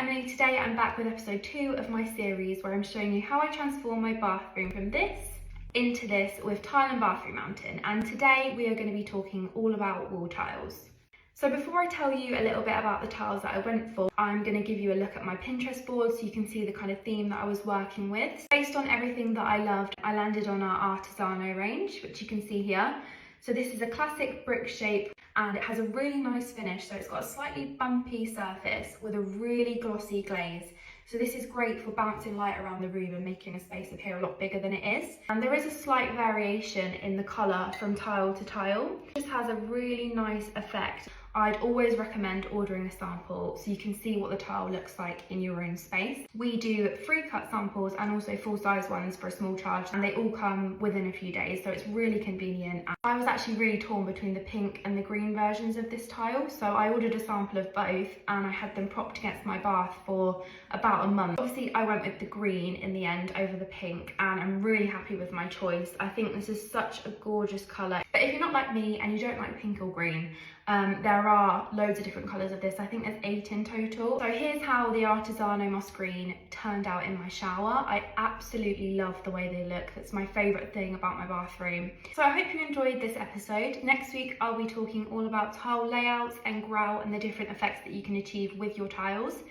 Emily. Today I'm back with episode 2 of my series where I'm showing you how I transform my bathroom from this into this with Tile and Bathroom Mountain, and today we are going to be talking all about wall tiles. So before I tell you a little bit about the tiles that I went for, I'm going to give you a look at my Pinterest board so you can see the kind of theme that I was working with. Based on everything that I loved, I landed on our Artisano range, which you can see here. So this is a classic brick shape and it has a really nice finish. So it's got a slightly bumpy surface with a really glossy glaze. So this is great for bouncing light around the room and making a space appear a lot bigger than it is. And there is a slight variation in the colour from tile to tile. It just has a really nice effect. I'd always recommend ordering a sample so you can see what the tile looks like in your own space. We do free cut samples and also full size ones for a small charge, and they all come within a few days, so it's really convenient. I was actually really torn between the pink and the green versions of this tile, so I ordered a sample of both and I had them propped against my bath for about a month. Obviously I went with the green in the end over the pink, and I'm really happy with my choice. I think this is such a gorgeous colour. But if you're not like me and you don't like pink or green, there are loads of different colours of this. I think there's 8 in total. So here's how the Artisano moss green turned out in my shower. I absolutely love the way they look. That's my favourite thing about my bathroom. So I hope you enjoyed this episode. Next week I'll be talking all about tile layouts and grout and the different effects that you can achieve with your tiles.